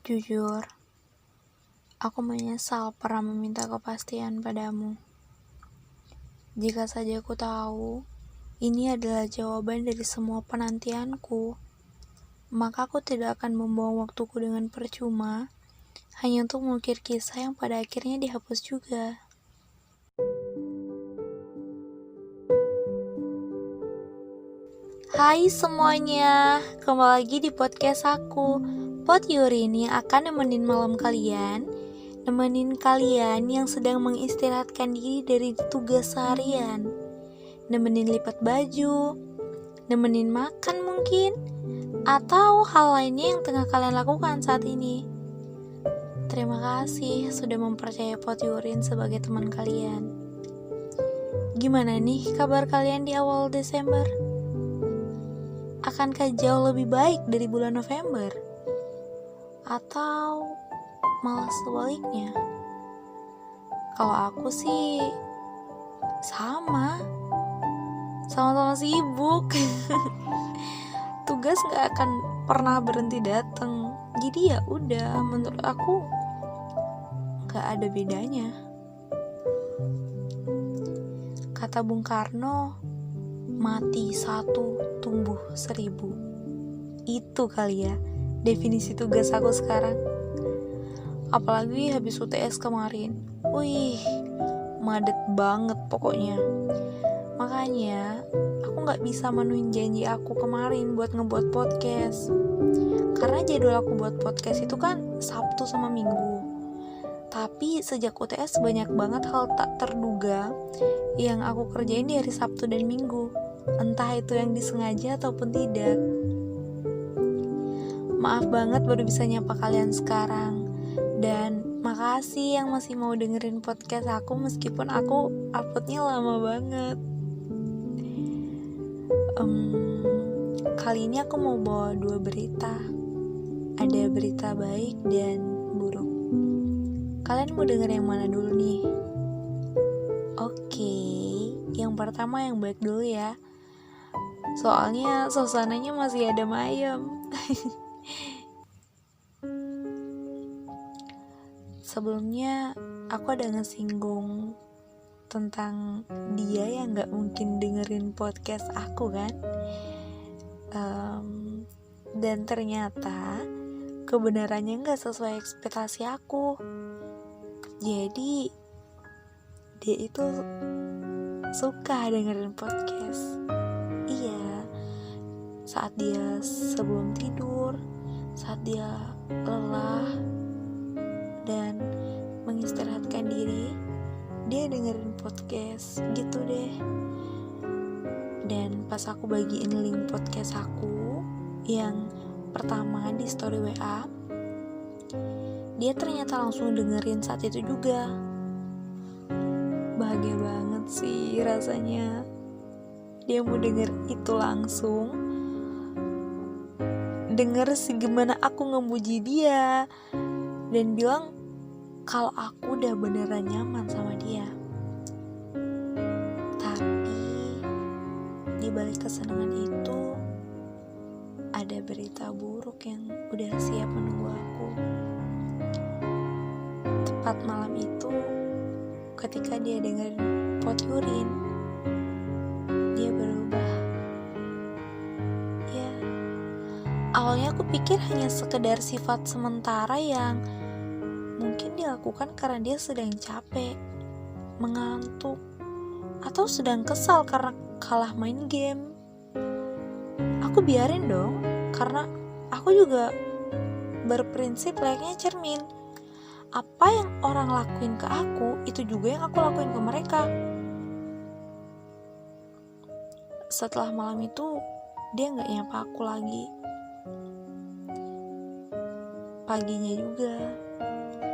Jujur, aku menyesal pernah meminta kepastian padamu. Jika saja aku tahu, ini adalah jawaban dari semua penantianku, maka aku tidak akan membuang waktuku dengan percuma, hanya untuk mengukir kisah yang pada akhirnya dihapus juga. Hai semuanya, kembali lagi di podcast aku, Pod Yuri ini akan nemenin malam kalian, nemenin kalian yang sedang mengistirahatkan diri dari tugas seharian, nemenin lipat baju, nemenin makan mungkin, atau hal lainnya yang tengah kalian lakukan saat ini. Terima kasih sudah mempercayai Pod Yurin sebagai teman kalian. Gimana nih kabar kalian di awal Desember? Akankah jauh lebih baik dari bulan November? Atau malah sebaliknya? Kalau aku sih sama-sama sibuk. Tugas gak akan pernah berhenti datang. Jadi ya udah, menurut aku gak ada bedanya. Kata Bung Karno, mati satu, tumbuh 1000. Itu kali ya definisi tugas aku sekarang. Apalagi habis UTS kemarin. Wih, madet banget pokoknya. Makanya aku gak bisa menuhin janji aku kemarin buat ngebuat podcast. Karena jadwal aku buat podcast itu kan Sabtu sama Minggu. Tapi sejak UTS banyak banget hal tak terduga yang aku kerjain di hari Sabtu dan Minggu. Entah itu yang disengaja ataupun tidak. Maaf banget baru bisa nyapa kalian sekarang. Dan makasih yang masih mau dengerin podcast aku meskipun aku uploadnya lama banget. Kali ini aku mau bawa 2 berita. Ada berita baik dan buruk. Kalian mau denger yang mana dulu nih? Oke, yang pertama yang baik dulu ya. Soalnya suasananya masih ada ayam. Sebelumnya aku ada ngesinggung tentang dia yang gak mungkin dengerin podcast aku kan. Dan ternyata kebenarannya gak sesuai ekspektasi aku. Jadi dia itu suka dengerin podcast. Iya, saat dia sebelum tidur, saat dia lelah dan mengistirahatkan diri, dia dengerin podcast gitu deh. Dan pas aku bagiin link podcast aku yang pertama di story WA, dia ternyata langsung dengerin saat itu juga. Bahagia banget sih rasanya. Dia mau denger itu langsung, denger gimana aku ngemuji dia dan bilang kalau aku udah beneran nyaman sama dia. Tapi di balik kesenangan itu ada berita buruk yang udah siap menunggu aku. Tepat malam itu, ketika dia dengerin Pod Yurin, dia berubah. Ya, awalnya aku pikir hanya sekedar sifat sementara yang mungkin dilakukan karena dia sedang capek, mengantuk, atau sedang kesal karena kalah main game. Aku biarin dong, karena aku juga berprinsip layaknya cermin. Apa yang orang lakuin ke aku, itu juga yang aku lakuin ke mereka. Setelah malam itu, dia gak nyapa aku lagi. Paginya juga.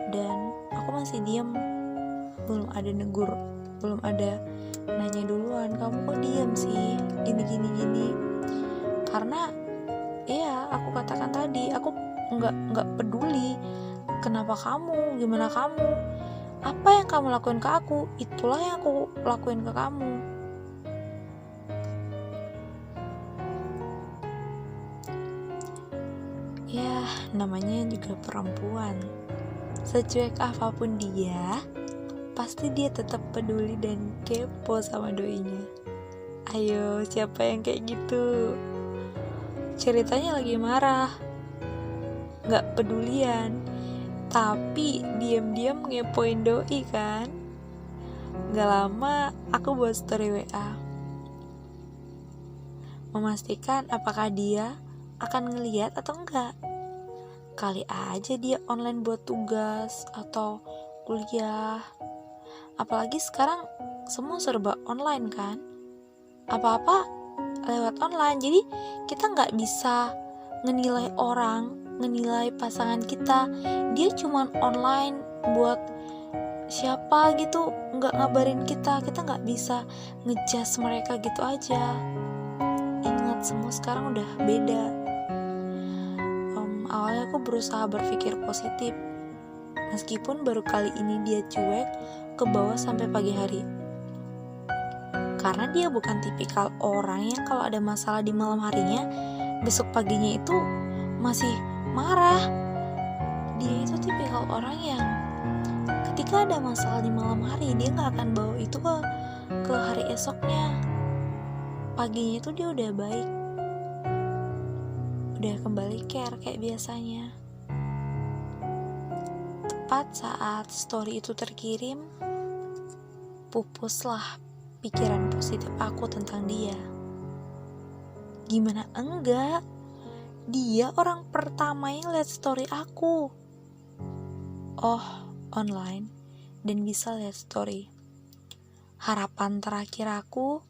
Dan aku masih diam. Belum ada negur, belum ada nanya duluan, kamu kok diam sih, gini. Karena ya aku katakan tadi, aku nggak peduli kenapa kamu, gimana kamu, apa yang kamu lakuin ke aku, itulah yang aku lakuin ke kamu. Ya, namanya juga perempuan. Secuek apapun dia, pasti dia tetap peduli dan kepo sama doinya. Ayo, siapa yang kayak gitu? Ceritanya lagi marah, gak pedulian, tapi diam-diam ngepoin doi kan. Gak lama aku buat story WA, memastikan apakah dia akan ngeliat atau enggak. Kali aja dia online buat tugas atau kuliah. Apalagi sekarang semua serba online kan, apa-apa lewat online. Jadi kita gak bisa ngenilai orang, ngenilai pasangan kita. Dia cuman online buat siapa gitu, gak ngabarin kita gak bisa ngejudge mereka gitu aja. Ingat, semua sekarang udah beda. Awalnya aku berusaha berpikir positif, meskipun baru kali ini dia cuek ke bawah sampai pagi hari. Karena dia bukan tipikal orang yang kalau ada masalah di malam harinya, besok paginya itu masih marah. Dia itu tipikal orang yang ketika ada masalah di malam hari, dia gak akan bawa itu ke hari esoknya. Paginya itu dia udah baik, udah kembali care kayak biasanya. Tepat saat story itu terkirim, pupuslah pikiran positif aku tentang dia. Gimana enggak? Dia orang pertama yang lihat story aku. Oh, online dan bisa lihat story. Harapan terakhir aku,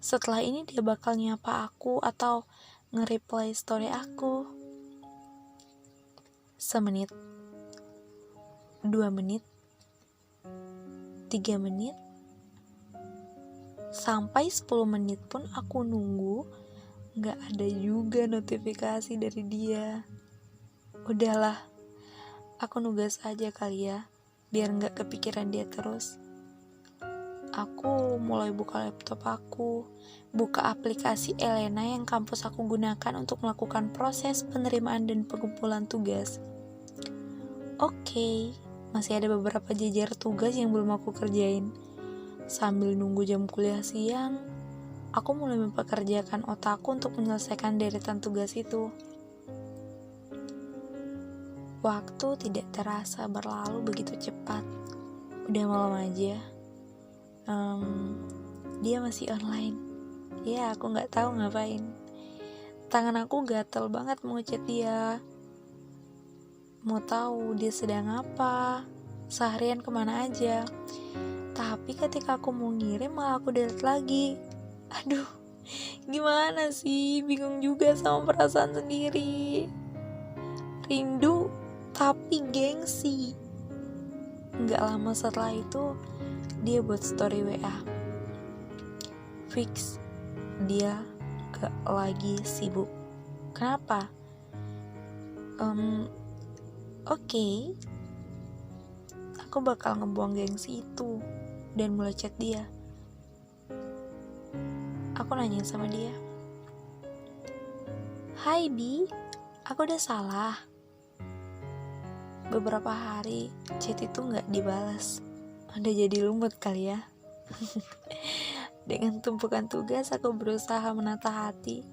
setelah ini dia bakal nyapa aku atau nge-reply story aku. 1 menit, 2 menit, 3 menit, sampai 10 menit pun aku nunggu, gak ada juga notifikasi dari dia. Udahlah, aku nugas aja kali ya, biar gak kepikiran dia terus. Aku mulai buka laptop aku, buka aplikasi Elena yang kampus aku gunakan untuk melakukan proses penerimaan dan pengumpulan tugas. Oke, masih ada beberapa jejer tugas yang belum aku kerjain. Sambil nunggu jam kuliah siang, aku mulai mempekerjakan otakku untuk menyelesaikan deretan tugas itu. Waktu tidak terasa berlalu begitu cepat. Udah malam aja. Dia masih online. Ya, aku gak tahu ngapain. Tangan aku gatel banget mau ngechat dia. Mau tahu dia sedang apa, seharian kemana aja. Tapi ketika aku mau ngirim malah aku delete lagi. Aduh, gimana sih? Bingung juga sama perasaan sendiri. Rindu tapi gengsi. Gak lama setelah itu dia buat story WA. Fix, dia gak lagi sibuk. Kenapa? Oke. Aku bakal ngebuang gengsi itu dan mulai chat dia. Aku nanya sama dia, "Hai Bi, aku udah salah." Beberapa hari chat itu gak dibalas. Udah jadi lumut kali ya. Dengan tumpukan tugas aku berusaha menata hati.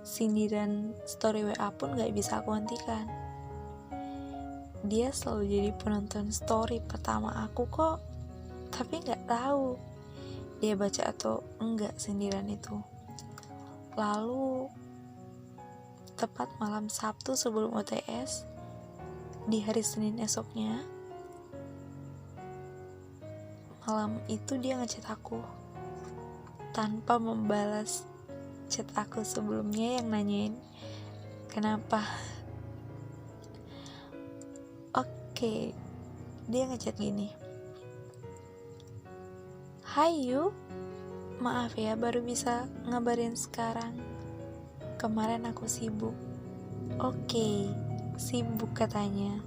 Sindiran story WA pun gak bisa aku hentikan. Dia selalu jadi penonton story pertama aku kok. Tapi gak tahu dia baca atau enggak sindiran itu. Lalu tepat malam Sabtu sebelum UTS, di hari Senin esoknya, malam itu dia ngechat aku tanpa membalas chat aku sebelumnya yang nanyain kenapa. Oke, dia ngechat gini, "Hai Yu, maaf ya baru bisa ngabarin sekarang. Kemarin aku sibuk." Oke, sibuk katanya.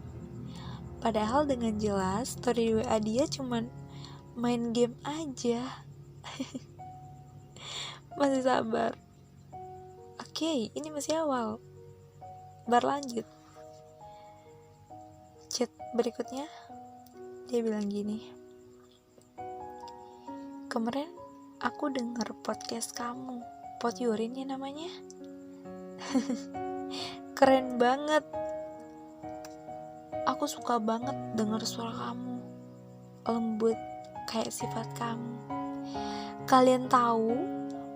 Padahal dengan jelas story WA dia cuman main game aja. Masih sabar. Oke, ini masih awal. Berlanjut, chat berikutnya dia bilang gini, kemarin aku denger podcast kamu, Pot Yurin ya namanya. Keren banget. Aku suka banget denger suara kamu, lembut kayak sifat kamu. Kalian tahu,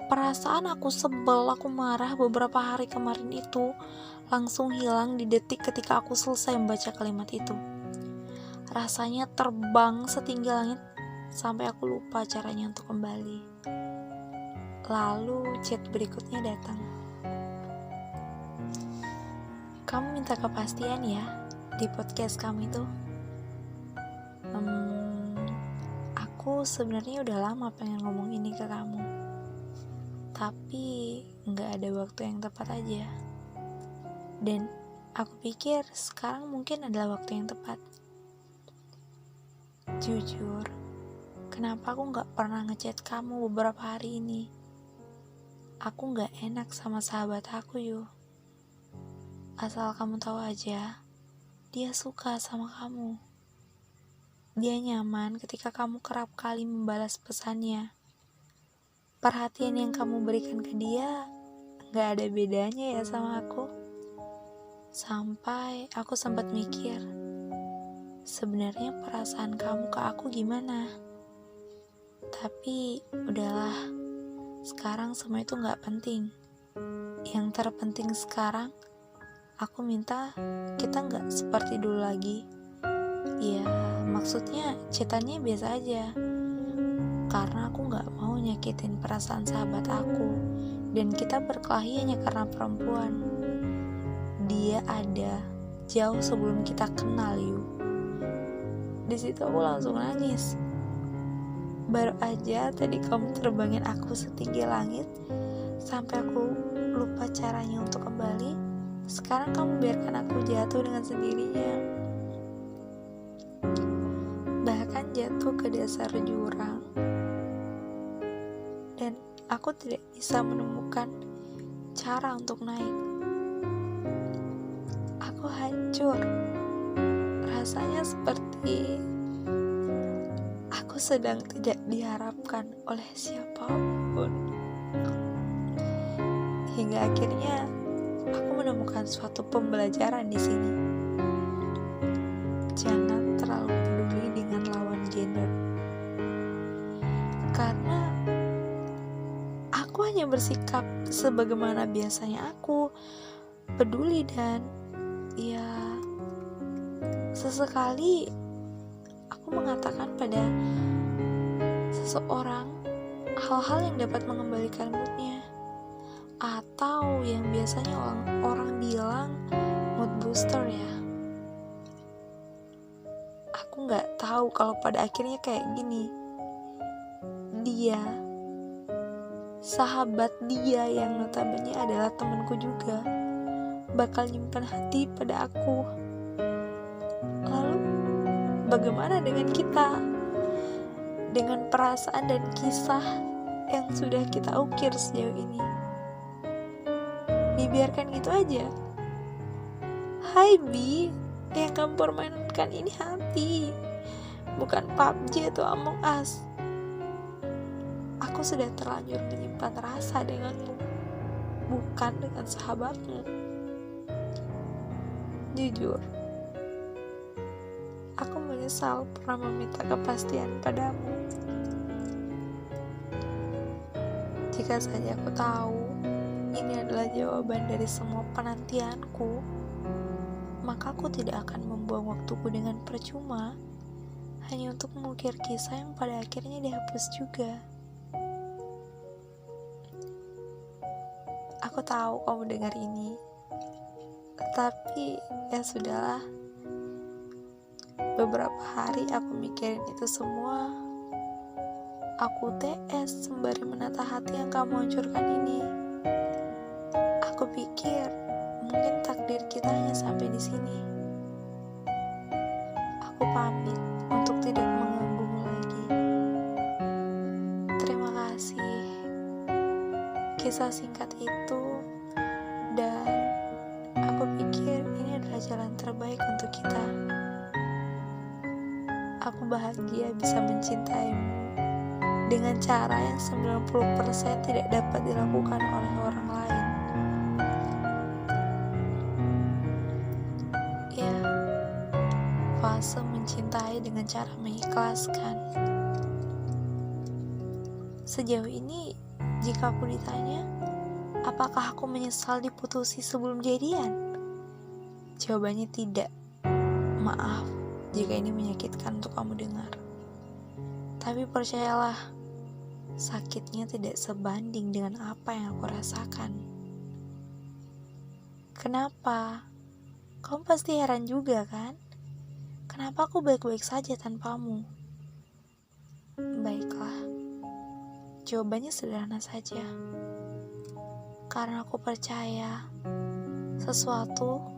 perasaan aku sebel, aku marah beberapa hari kemarin itu langsung hilang di detik ketika aku selesai membaca kalimat itu. Rasanya terbang setinggi langit sampai aku lupa caranya untuk kembali. Lalu chat berikutnya datang. Kamu minta kepastian ya di podcast kamu itu. Aku sebenarnya udah lama pengen ngomong ini ke kamu, tapi gak ada waktu yang tepat aja. Dan aku pikir sekarang mungkin adalah waktu yang tepat. Jujur, kenapa aku gak pernah ngechat kamu beberapa hari ini? Aku gak enak sama sahabat aku, Yu. Asal kamu tahu aja, dia suka sama kamu. Dia nyaman ketika kamu kerap kali membalas pesannya. Perhatian yang kamu berikan ke dia gak ada bedanya ya sama aku. Sampai aku sempat mikir, sebenarnya perasaan kamu ke aku gimana? Tapi udahlah, sekarang semua itu gak penting. Yang terpenting sekarang, aku minta kita gak seperti dulu lagi. Ya, maksudnya chatannya biasa aja. Karena aku gak mau nyakitin perasaan sahabat aku. Dan kita berkelahi hanya karena perempuan. Dia ada jauh sebelum kita kenal, Yu. Di situ aku langsung nangis. Baru aja tadi kamu terbangin aku setinggi langit sampai aku lupa caranya untuk kembali. Sekarang kamu biarkan aku jatuh dengan sendirinya. Bahkan jatuh ke dasar jurang. Dan aku tidak bisa menemukan cara untuk naik. Aku hancur. Rasanya seperti aku sedang tidak diharapkan oleh siapapun. Hingga akhirnya aku menemukan suatu pembelajaran di sini. Jangan terlalu peduli dengan lawan gender. Karena aku hanya bersikap sebagaimana biasanya aku, peduli dan ya sesekali aku mengatakan pada seseorang hal-hal yang dapat mengembalikan moodnya, atau yang biasanya orang bilang mood booster ya. Aku gak tahu kalau pada akhirnya kayak gini. Dia, sahabat dia yang notabene adalah temanku juga, bakal nyimpan hati pada aku. Lalu bagaimana dengan kita? Dengan perasaan dan kisah yang sudah kita ukir sejauh ini. Dibiarkan gitu aja. Hai Bi, yang kamu permainkan ini hati, bukan PUBG atau Among Us. Aku sudah terlanjur menyimpan rasa denganmu, bukan dengan sahabatmu. Jujur, aku menyesal pernah meminta kepastian padamu. Jika saja aku tahu ini adalah jawaban dari semua penantianku, maka aku tidak akan membuang waktuku dengan percuma hanya untuk mengukir kisah yang pada akhirnya dihapus juga. Aku tahu kamu dengar ini, tapi ya sudahlah. Beberapa hari aku mikirin itu semua. Aku TS sembari menata hati yang kamu hancurkan ini. Aku pikir mungkin takdir kita hanya sampai di sini. Aku pamit untuk tidak mengganggumu lagi. Terima kasih. Kisah singkat itu, dan aku pikir bahagia bisa mencintaimu dengan cara yang 90% tidak dapat dilakukan oleh orang lain. Ya, fase mencintai dengan cara mengikhlaskan. Sejauh ini, jika aku ditanya, apakah aku menyesal diputusi sebelum jadian? Jawabannya tidak. Maaf jika ini menyakitkan untuk kamu dengar. Tapi percayalah, sakitnya tidak sebanding dengan apa yang aku rasakan. Kenapa? Kamu pasti heran juga kan? Kenapa aku baik-baik saja tanpamu? Baiklah, jawabannya sederhana saja. Karena aku percaya sesuatu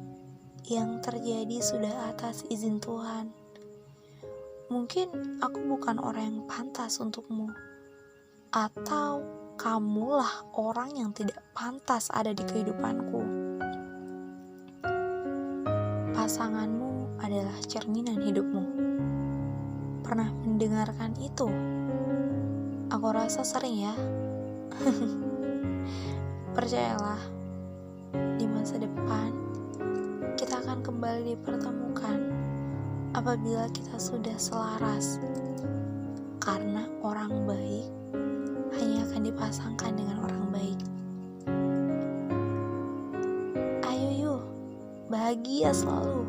yang terjadi sudah atas izin Tuhan. Mungkin aku bukan orang yang pantas untukmu, atau kamulah orang yang tidak pantas ada di kehidupanku. Pasanganmu adalah cerminan hidupmu. Pernah mendengarkan itu? Aku rasa sering ya. Percayalah, di masa depan kita akan kembali dipertemukan apabila kita sudah selaras. Karena orang baik hanya akan dipasangkan dengan orang baik. Ayo yuk, bahagia selalu.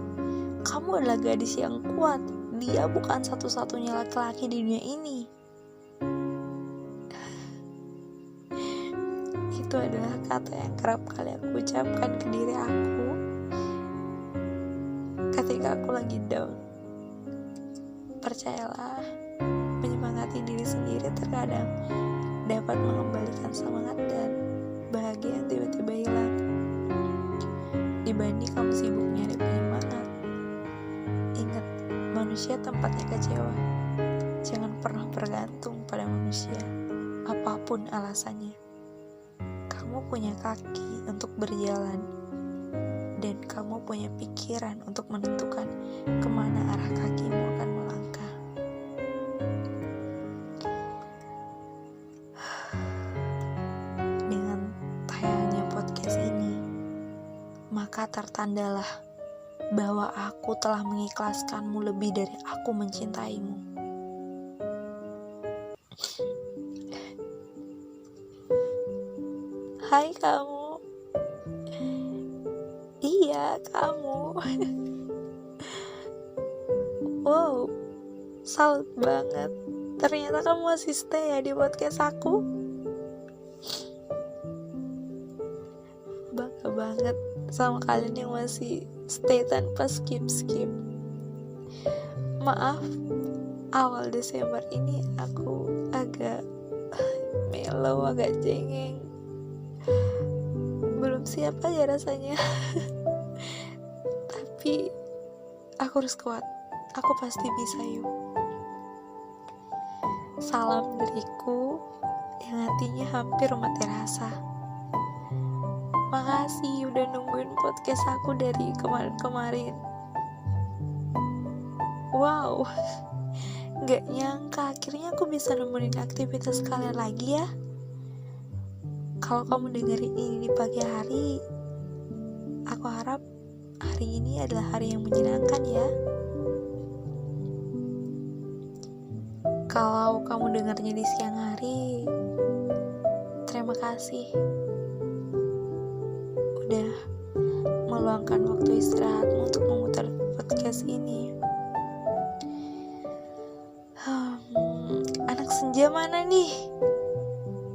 Kamu adalah gadis yang kuat. Dia bukan satu-satunya laki-laki di dunia ini. Itu adalah kata yang kerap kali aku ucapkan ke diri aku ketika aku lagi down. Percayalah, menyemangati diri sendiri terkadang dapat mengembalikan semangat dan bahagia yang tiba-tiba hilang. Dibanding kamu sibuk nyari penyemangat, ingat, manusia tempatnya kecewa. Jangan pernah bergantung pada manusia, apapun alasannya. Kamu punya kaki untuk berjalan, dan kamu punya pikiran untuk menentukan kemana arah kakimu akan melangkah. Dengan tayangnya podcast ini, maka tertandalah bahwa aku telah mengikhlaskanmu lebih dari aku mencintaimu. Hai kamu. Iya, kamu. Wow, salut banget. Ternyata kamu masih stay ya di podcast aku. Bangga banget sama kalian yang masih stay tanpa skip. Maaf, awal Desember ini aku agak mellow, agak cengeng. Belum siap aja rasanya. Tapi aku harus kuat. Aku pasti bisa yuk. Salam dariku yang hatinya hampir mati rasa. Makasih udah nungguin podcast aku dari kemarin-kemarin. Wow, gak nyangka akhirnya aku bisa nemenin aktivitas kalian lagi ya. Kalau kamu dengerin ini di pagi hari, aku harap hari ini adalah hari yang menyenangkan ya. Kalau kamu dengarnya di siang hari, terima kasih udah meluangkan waktu istirahatmu untuk memutar podcast ini. Anak senja mana nih?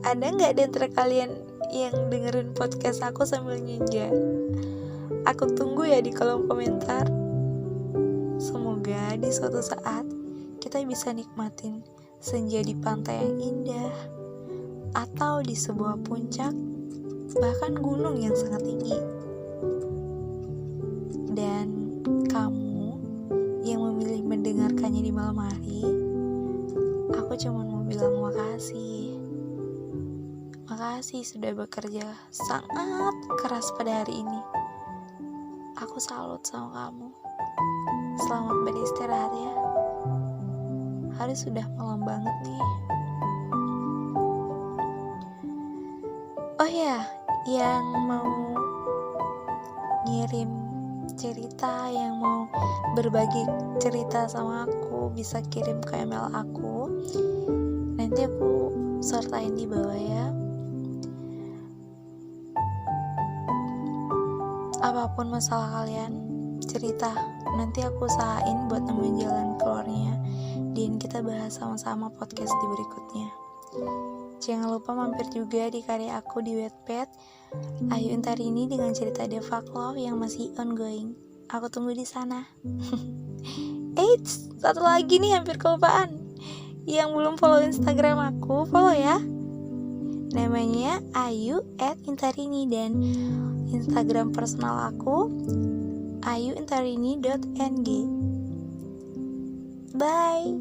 Ada nggak di antara kalian yang dengerin podcast aku sambil nyenja? Aku tunggu ya di kolom komentar. Semoga di suatu saat kita bisa nikmatin senja di pantai yang indah, atau di sebuah puncak, bahkan gunung yang sangat tinggi. Dan kamu yang memilih mendengarkannya di malam hari, aku cuma mau bilang makasih. Makasih sudah bekerja sangat keras pada hari ini. Aku salut sama kamu. Selamat beristirahat ya. Hari sudah malam banget nih. Oh ya, yang mau ngirim cerita, yang mau berbagi cerita sama aku, bisa kirim ke email aku. Nanti aku sertain di bawah ya. Apapun masalah kalian, cerita. Nanti aku usahain buat nemuin jalan keluarnya, dan kita bahas sama-sama podcast di berikutnya. Jangan lupa mampir juga di karya aku di Wattpad, Ayu Intarini dengan cerita The Fuck Love yang masih ongoing. Aku tunggu di sana. Eits, satu lagi nih, hampir kelupaan. Yang belum follow Instagram aku, follow ya. Namanya ayu@intarini, dan Instagram personal aku ayuintarini.ng. Bye.